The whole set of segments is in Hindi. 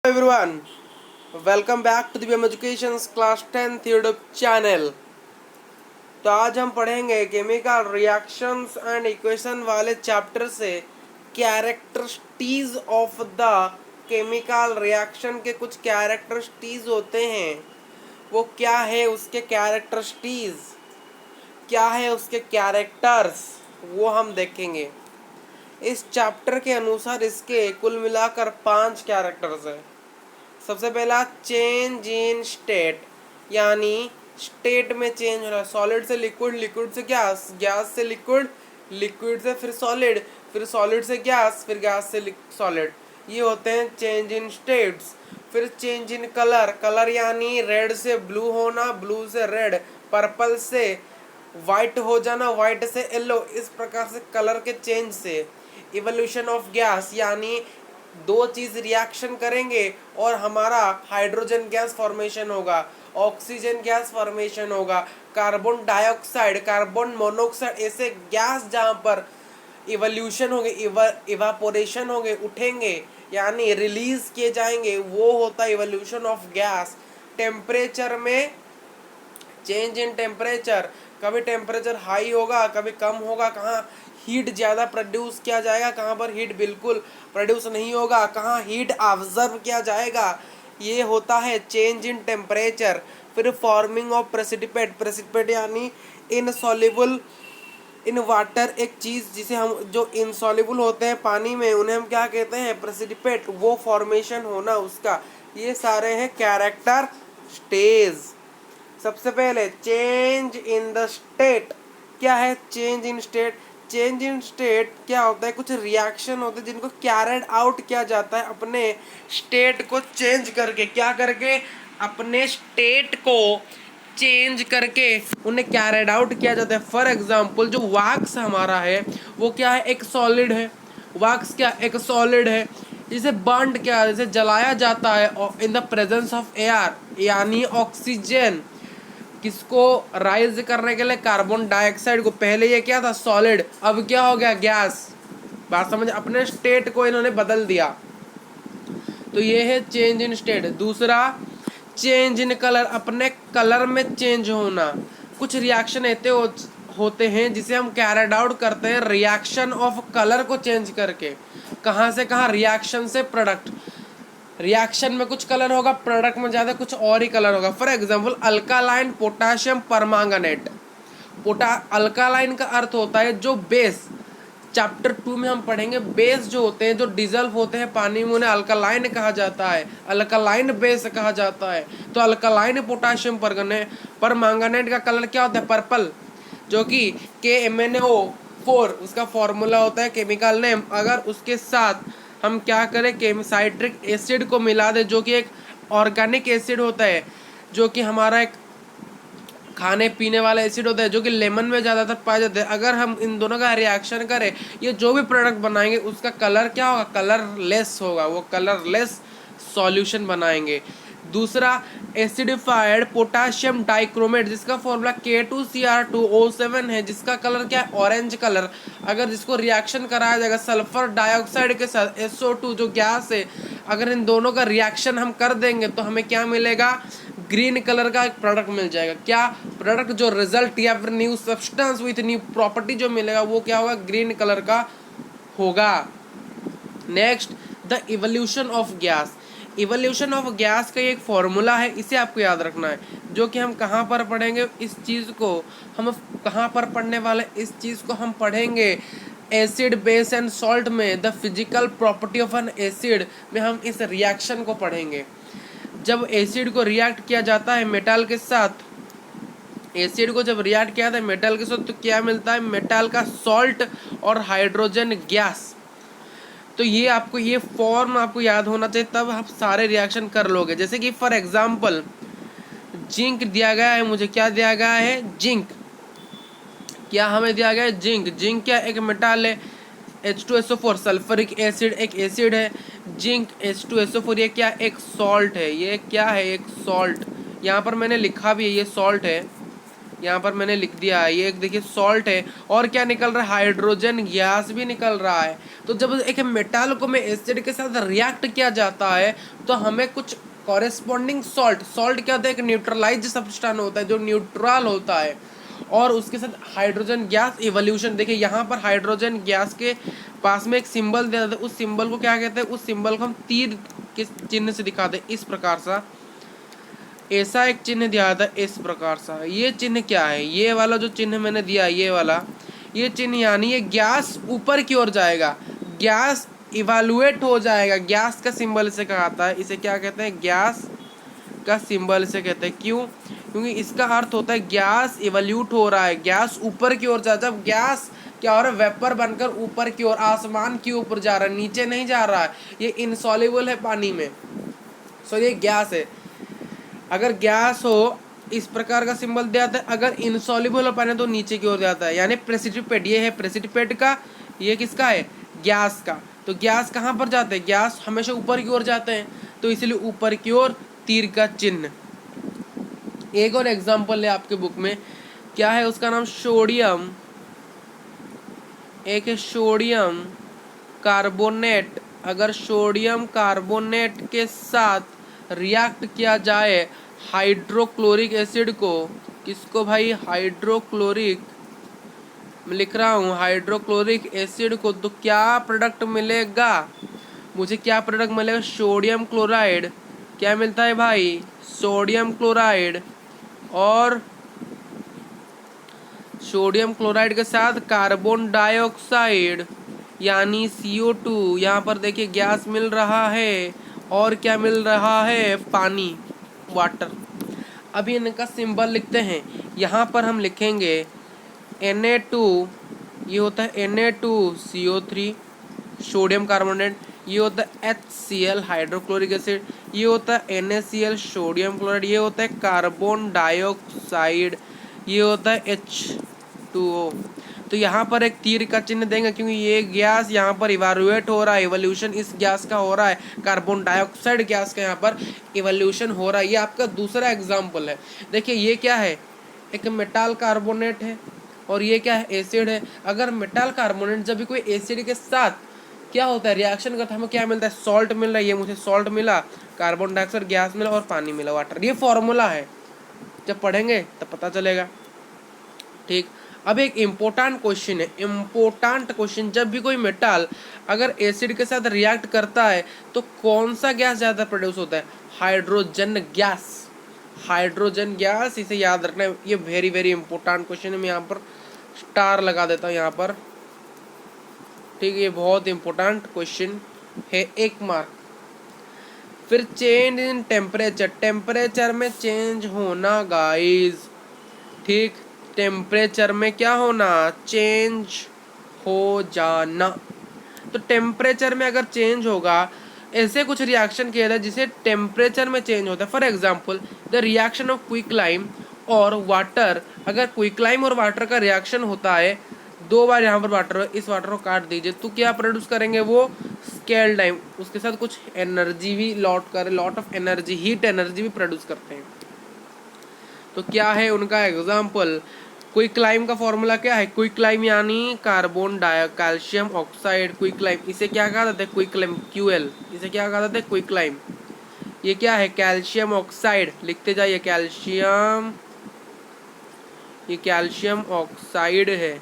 everyone, welcome back to the BM Education's Class 10th YouTube channel. तो आज हम पढ़ेंगे केमिकल रिएक्शंस एंड इक्वेशन वाले चैप्टर से कैरेक्टरिस्टीज ऑफ द केमिकल रिएक्शन के कुछ कैरेक्टरिस्टीज होते हैं। वो क्या है उसके कैरेक्टरिस्टीज, क्या है उसके कैरेक्टर्स, वो हम देखेंगे। इस चैप्टर के अनुसार इसके कुल मिलाकर 5 कैरेक्टर्स हैं। सबसे पहला चेंज इन स्टेट, यानी स्टेट में चेंज हो रहा है। सॉलिड से लिक्विड, लिक्विड से गैस, गैस से लिक्विड, लिक्विड से फिर सॉलिड, फिर सॉलिड से गैस, फिर गैस से सॉलिड। ये होते हैं चेंज इन स्टेट्स। फिर चेंज इन कलर, कलर यानी रेड से ब्लू होना, ब्लू से रेड, पर्पल से वाइट हो जाना, वाइट से येलो, इस प्रकार से कलर के चेंज से। इवोल्यूशन ऑफ गैस, यानी दो चीज रिएक्शन करेंगे और हमारा हाइड्रोजन गैस फॉर्मेशन होगा, ऑक्सीजन गैस फॉर्मेशन होगा, कार्बन डाइऑक्साइड, कार्बन मोनोऑक्साइड, ऐसे गैस जहाँ पर इवोल्यूशन होंगे, इवापोरेशन होंगे, उठेंगे यानी रिलीज किए जाएंगे, वो होता है इवोल्यूशन ऑफ गैस। टेम्परेचर में चेंज इन टेम्परेचर, कभी टेम्परेचर हाई होगा, कभी कम होगा, कहाँ हीट ज़्यादा प्रोड्यूस किया जाएगा, कहाँ पर हीट बिल्कुल प्रोड्यूस नहीं होगा, कहाँ हीट ऑब्जर्व किया जाएगा, ये होता है चेंज इन टेम्परेचर। फिर फॉर्मिंग ऑफ प्रेसिपिटेट, प्रेसिपिटेट यानी इनसॉल्युबल इन वाटर, एक चीज़ जिसे हम जो इनसॉल्युबल होते हैं पानी में, उन्हें हम क्या कहते हैं, प्रेसिपिटेट, वो फॉर्मेशन होना उसका। ये सारे हैं कैरेक्टर स्टेज। सबसे पहले चेंज इन द स्टेट। क्या है change in state? Change in state क्या होता है, कुछ रिएक्शन होते हैं जिनको कैरेड आउट किया जाता है अपने स्टेट को चेंज करके। क्या करके? अपने स्टेट को चेंज करके उन्हें कैरेड आउट किया जाता है। फॉर एग्जाम्पल जो वैक्स हमारा है वो क्या है, एक सॉलिड है। वैक्स क्या, एक सॉलिड है जिसे बर्न क्या, जिसे जलाया जाता है in the presence of air, यानी ऑक्सीजन। किसको राइज करने के लिए? कार्बन डाइऑक्साइड को। पहले ये क्या था, सॉलिड, अब क्या हो गया, गैस। बात समझ, अपने स्टेट को इन्होंने बदल दिया। तो ये है चेंज इन स्टेट। दूसरा चेंज इन कलर, अपने कलर में चेंज होना। कुछ रिएक्शन ऐसे होते हैं जिसे हम कैरिड आउट करते हैं रिएक्शन ऑफ कलर को चेंज करके। कहाँ से कहाँ? रिएक्शन से प्रोडक्ट। रिएक्शन में कुछ कलर होगा, प्रोडक्ट में ज़्यादा कुछ और ही कलर होगा। For example alkaline potassium permanganate. Alkaline का अर्थ होता है जो बेस, चैप्टर 2 में हम पढ़ेंगे। बेस जो होते हैं, जो डिजल्व होते हैं पानी में, उन्हें अल्कालाइन कहा जाता है, अल्कालाइन बेस कहा जाता है। तो अल्कालाइन पोटाशियम परमांगनेट का कलर क्या होता है, पर्पल, जो कि KMnO4 उसका फॉर्मूला होता है, केमिकल नेम। अगर उसके साथ हम क्या करें, साइट्रिक एसिड को मिला दे, जो कि एक ऑर्गेनिक एसिड होता है, जो कि हमारा एक खाने पीने वाला एसिड होता है, जो कि लेमन में ज़्यादातर पाया जाता है। अगर हम इन दोनों का रिएक्शन करें, ये जो भी प्रोडक्ट बनाएंगे उसका कलर क्या होगा, कलरलेस होगा, वो कलरलेस सॉल्यूशन बनाएंगे। दूसरा एसिडिफाइड पोटाशियम डाइक्रोमेट, जिसका फॉर्मूला K2Cr2O7 है, जिसका कलर क्या है, ऑरेंज कलर। अगर जिसको रिएक्शन कराया जाएगा सल्फर डाइऑक्साइड के साथ SO2 जो गैस है, अगर इन दोनों का रिएक्शन हम कर देंगे तो हमें क्या मिलेगा, ग्रीन कलर का एक प्रोडक्ट मिल जाएगा। क्या प्रोडक्ट? जो रिजल्ट या फिर new substance with new property जो मिलेगा वो क्या होगा, ग्रीन कलर का होगा। Next the evolution of gas. Evolution of gas का एक फॉर्मूला है, इसे आपको याद रखना है, जो कि हम कहाँ पर पढ़ेंगे इस चीज़ को, हम कहाँ पर पढ़ने वाले इस चीज़ को, हम पढ़ेंगे एसिड बेस एंड सॉल्ट में। The physical property of N acid में हम इस रिएक्शन को पढ़ेंगे। जब एसिड को रिएक्ट किया जाता है मेटल के साथ, एसिड को जब रिएक्ट किया था मेटल के साथ, तो क्या मिलता है, मेटल का सॉल्ट और हाइड्रोजन गैस। तो ये आपको, ये फॉर्म आपको याद होना चाहिए, तब आप सारे रिएक्शन कर लोगे। जैसे कि फॉर एग्जांपल जिंक दिया गया है मुझे, क्या दिया गया है, जिंक। क्या हमें दिया गया है, जिंक। जिंक क्या, एक मेटल है, H2SO4, सल्फरिक एसिड एक एसिड है, जिंक H2SO4 ये क्या, एक सॉल्ट है। ये क्या है, एक सॉल्ट। यहाँ पर मैंने लिखा भी है, ये सॉल्ट है। यहाँ पर मैंने लिख दिया है, ये एक देखिए सॉल्ट है, और क्या निकल रहा है, हाइड्रोजन गैस भी निकल रहा है। तो जब एक मेटल को में एसिड के साथ रिएक्ट किया जाता है तो हमें कुछ कॉरेस्पॉन्डिंग सॉल्ट, सॉल्ट क्या होता है, एक न्यूट्रलाइज सब्सटेंस होता है जो न्यूट्रल होता है, और उसके साथ हाइड्रोजन गैस इवोल्यूशन। देखिए यहाँ पर हाइड्रोजन गैस के पास में एक सिंबल दिया जाता है, उस सिंबल को क्या कहते हैं, उस सिंबल को हम तीर के चिन्ह से दिखाते हैं, इस प्रकार सा ऐसा एक चिन्ह दिया था इस प्रकार सा। ये चिन्ह क्या है, ये वाला जो चिन्ह मैंने दिया, ये वाला, ये चिन्ह यानी ये गैस ऊपर की ओर जाएगा, गैस इवैल्यूएट हो जाएगा। गैस का सिंबल इसे कहता है, इसे क्या कहते हैं, गैस का सिंबल इसे कहते हैं। क्यों, क्योंकि इसका अर्थ होता है गैस इवैल्यूट हो रहा है, गैस ऊपर की ओर जा, जब गैस क्या हो रहा है, वेपर बनकर ऊपर की ओर, आसमान के ऊपर जा रहा है, नीचे नहीं जा रहा है, ये इनसॉल्युबल है पानी में, सो ये गैस है। अगर गैस हो इस प्रकार का सिंबल दिया जाता है, अगर इनसॉल्युबल हो पानी तो नीचे की ओर जाता है, यानी प्रेसिपिटेट, ये है प्रेसिपिटेट का, ये किसका है, गैस का। तो गैस कहाँ पर जाते हैं, गैस हमेशा ऊपर की ओर जाते हैं, तो इसलिए ऊपर की ओर तीर का चिन्ह। एक और एग्जांपल है आपके बुक में, क्या है, उसका नाम सोडियम, एक है सोडियम कार्बोनेट। अगर सोडियम कार्बोनेट के साथ रिएक्ट किया जाए हाइड्रोक्लोरिक एसिड को, किसको भाई, हाइड्रोक्लोरिक, मैं लिख रहा हूँ हाइड्रोक्लोरिक एसिड को, तो क्या प्रोडक्ट मिलेगा, मुझे क्या प्रोडक्ट मिलेगा, सोडियम क्लोराइड। क्या मिलता है भाई, सोडियम क्लोराइड, और सोडियम क्लोराइड के साथ कार्बन डाइऑक्साइड यानी CO2। यहाँ पर देखिए गैस मिल रहा है, और क्या मिल रहा है, पानी, वाटर। अभी इनका सिंबल लिखते हैं, यहाँ पर हम लिखेंगे Na2, ये होता है Na2CO3 सोडियम कार्बोनेट, ये होता है HCl हाइड्रोक्लोरिक एसिड, ये होता है NaCl सोडियम क्लोराइड, ये होता है कार्बन डाइऑक्साइड, ये होता है H2O। तो यहाँ पर एक तीर का चिन्ह देंगे क्योंकि ये गैस यहाँ पर इवैल्यूएट हो रहा है, इवोल्यूशन इस गैस का हो रहा है, कार्बन डाइऑक्साइड गैस का यहाँ पर इवोल्यूशन हो रहा है। ये आपका दूसरा एग्जाम्पल है। देखिए ये क्या है, एक मेटल कार्बोनेट है, और ये क्या है, एसिड है। अगर मेटल कार्बोनेट जब भी कोई एसिड के साथ क्या होता है, रिएक्शन करता है, हमें क्या मिलता है, सॉल्ट मिल रहा है, ये मुझे सॉल्ट मिला, कार्बन डाइऑक्साइड गैस मिला, और पानी मिला, वाटर। ये फॉर्मूला है, जब पढ़ेंगे तब पता चलेगा, ठीक। अब एक इम्पोर्टेंट क्वेश्चन है, इम्पोर्टेंट क्वेश्चन, जब भी कोई मेटल अगर एसिड के साथ रिएक्ट करता है तो कौन सा गैस ज़्यादा प्रोड्यूस होता है, हाइड्रोजन गैस, हाइड्रोजन गैस, इसे याद रखना है। ये वेरी वेरी इंपॉर्टेंट क्वेश्चन है, मैं यहाँ पर स्टार लगा देता हूँ यहाँ पर, ठीक है, ये बहुत इंपॉर्टेंट क्वेश्चन है, 1 मार्क। फिर चेंज इन टेम्परेचर, टेम्परेचर में चेंज होना गाइस, ठीक, टेम्परेचर में क्या होना, चेंज हो जाना। तो टेम्परेचर में अगर चेंज होगा, ऐसे कुछ रिएक्शन किया जाए जिसे टेम्परेचर में चेंज होता है। For example the reaction of quicklime और वाटर, अगर क्विकलाइम और वाटर का रिएक्शन होता है, 2 बार यहाँ पर वाटर, इस वाटर को काट दीजिए, तो क्या प्रोड्यूस करेंगे वो, स्केल टाइम, उसके साथ कुछ एनर्जी भी lot of energy, heat energy भी प्रोड्यूस करते हैं। तो क्या है उनका एग्जाम्पल, क्विकलाइम का फॉर्मूला क्या है, क्विकलाइम यानी कार्बन कैल्शियम ऑक्साइड, क्विकलाइम, इसे क्या कहा जाता है, क्विकलाइम QL, इसे क्या कहा जाता है, क्विकलाइम। ये क्या है, कैल्शियम ऑक्साइड, लिखते जाइए कैल्शियम, ये कैल्शियम ऑक्साइड है।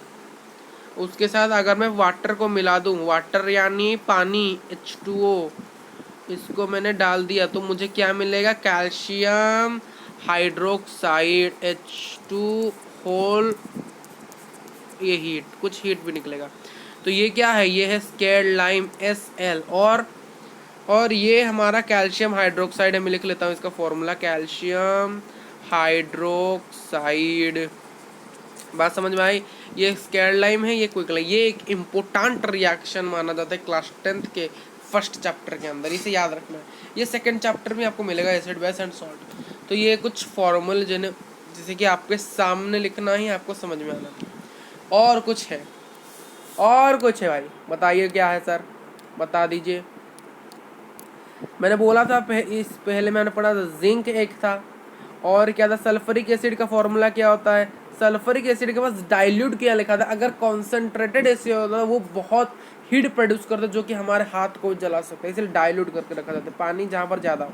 उसके साथ अगर मैं वाटर को मिला दूं, वाटर यानी पानी H2O, इसको मैंने डाल दिया तो मुझे क्या मिलेगा, कैल्शियम हाइड्रोक्साइड H2 होल, ये हीट, कुछ हीट भी निकलेगा। तो ये क्या है, ये है स्केल्ड लाइम SL, और ये हमारा कैल्शियम हाइड्रोक्साइड है। मैं लिख लेता हूँ इसका फॉर्मूला, कैल्शियम हाइड्रोक्साइड। बात समझ में आई, ये स्केल्ड लाइम है, ये क्विकलाइम। ये एक इम्पोर्टेंट रिएक्शन माना जाता है क्लास 10th के फर्स्ट चैप्टर के अंदर, इसे याद रखना है। ये सेकंड चैप्टर में आपको मिलेगा, एसिड बेस एंड सॉल्ट। तो ये कुछ फॉर्मूल जिन्हें जैसे कि आपके सामने लिखना ही आपको समझ में आना। और कुछ है, और कुछ है भाई, बताइए क्या है सर, बता दीजिए। मैंने बोला था पहले मैंने पढ़ा था जिंक एक था, और क्या था, सल्फरिक एसिड का फॉर्मूला क्या होता है, सल्फरिक एसिड के पास डाइल्यूट किया लिखा था। अगर कॉन्सेंट्रेटेड एसिड होता वो बहुत हीट प्रोड्यूस करता जो कि हमारे हाथ को जला सकता है, इसलिए डाइल्यूट करके रखा जाता है पानी जहाँ पर ज़्यादा हो।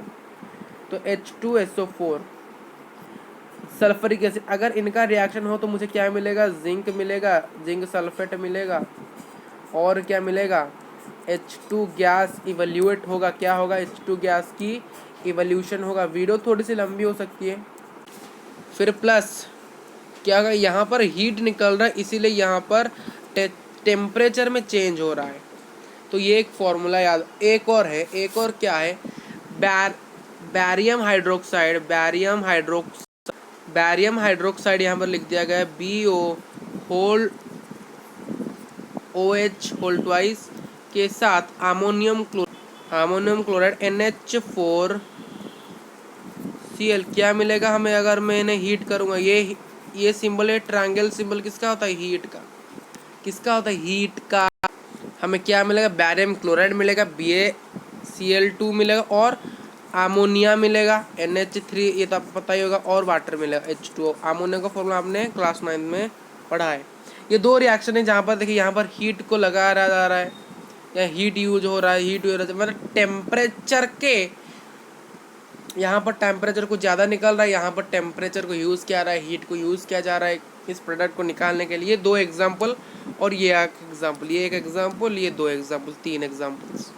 तो H2SO4 सल्फरिक एसिड, अगर इनका रिएक्शन हो तो मुझे क्या मिलेगा, जिंक मिलेगा, जिंक सल्फेट मिलेगा, और क्या मिलेगा, H2 गैस इवैल्यूएट होगा। क्या होगा, H2 गैस की इवोल्यूशन होगा। वीडियो थोड़ी सी लंबी हो सकती है। फिर प्लस क्या होगा, यहाँ पर हीट निकल रहा है इसीलिए यहाँ पर टेम्परेचर में चेंज हो रहा है। तो ये एक फॉर्मूला याद। एक और है, एक और क्या है, बैरियम हाइड्रोक्साइड, बैरियम हाइड्रोक्साइड यहाँ पर लिख दिया गया है BO hole OH hole twice के साथ अमोनियम क्लोराइड NH4Cl। क्या मिलेगा हमें अगर मैं इन्हें हीट करूँगा, ये सिंबल है ट्रायंगल सिंबल, किसका होता है, हीट का। किसका होता है, हीट का। हमें क्या मिलेगा, बैरियम क्लोराइड मिलेगा, BaCl2 मिलेगा, और अमोनिया मिलेगा NH3, ये तो आपको पता ही होगा, और वाटर मिलेगा H2O। अमोनिया का फॉर्मूला आपने क्लास 9 में पढ़ा है। ये दो रिएक्शन है जहाँ पर देखिए यहाँ पर हीट को लगा रहा जा रहा है या हीट यूज हो रहा है, मतलब टेम्परेचर के, यहाँ पर टेम्परेचर को ज़्यादा निकल रहा है, यहाँ पर टेम्परेचर को यूज़ किया रहा है, हीट को यूज़ किया जा रहा है इस प्रोडक्ट को निकालने के लिए। दो एग्जाम्पल और ये एक एग्जाम्पल, ये एक एग्जाम्पल, ये दो एग्जाम्पल, तीन एग्जाम्पल्स।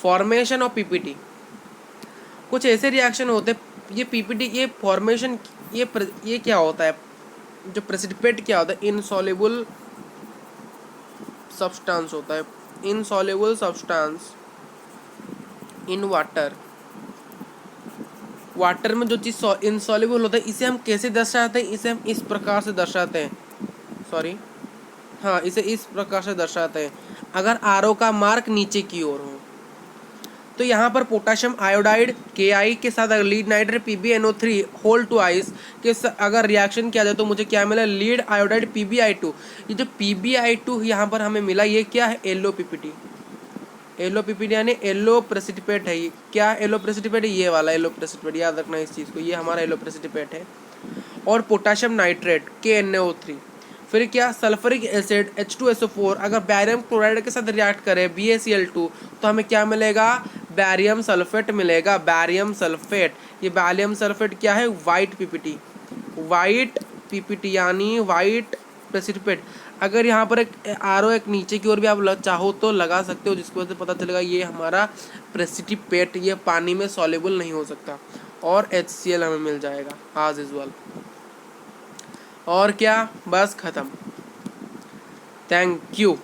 फॉर्मेशन ऑफ पीपीटी, कुछ ऐसे रिएक्शन होते हैं, ये पीपीटी, ये फॉर्मेशन, ये क्या होता है, जो प्रेसिपिटेट क्या होता है, इनसॉल्युबल सब्सटेंस होता है, insoluble substance in water. Water में जो चीज़ इनसॉल्युबल होता है इसे हम कैसे दर्शाते हैं, इसे हम इस प्रकार से दर्शाते हैं, सॉरी हाँ, इसे इस प्रकार से दर्शाते हैं। अगर आरओ का मार्क नीचे की ओर हो तो यहाँ पर पोटेशियम आयोडाइड Ki के साथ अगर lead nitrate PbNO3 whole twice के अगर रिएक्शन किया जाए तो मुझे क्या मिला, लीड आयोडाइड PbI2। ये जो PbI2 यहाँ पर हमें मिला, ये क्या है, येलो पीपीटी। येलो पीपीटी यानी येलो प्रेसिपिटेट है। ये क्या येलो प्रेसिपिटेट है, ये वाला येलो प्रेसिपिटेट, याद रखना इस चीज़ को, ये हमारा येलो प्रेसिपिटेट है। और पोटेशियम नाइट्रेट KNO3। फिर क्या, सल्फरिक एसिड H2SO4 अगर बैरियम क्लोराइड के साथ रिएक्ट करे BaCl2 तो हमें क्या मिलेगा, बैरियम सल्फेट मिलेगा, बैरियम सल्फेट। ये बैरियम सल्फेट क्या है, वाइट पीपीटी, वाइट पीपीटी यानी वाइट प्रेसिपिटेट। अगर यहाँ पर एक आरओ एक नीचे की ओर भी आप चाहो तो लगा सकते हो, जिसकी वजह से पता चलेगा ये हमारा प्रेसिपिटेट, ये पानी में सॉल्युबल नहीं हो सकता, और HCl हमें मिल जाएगा एज यूजुअल। और क्या, बस ख़त्म। Thank you.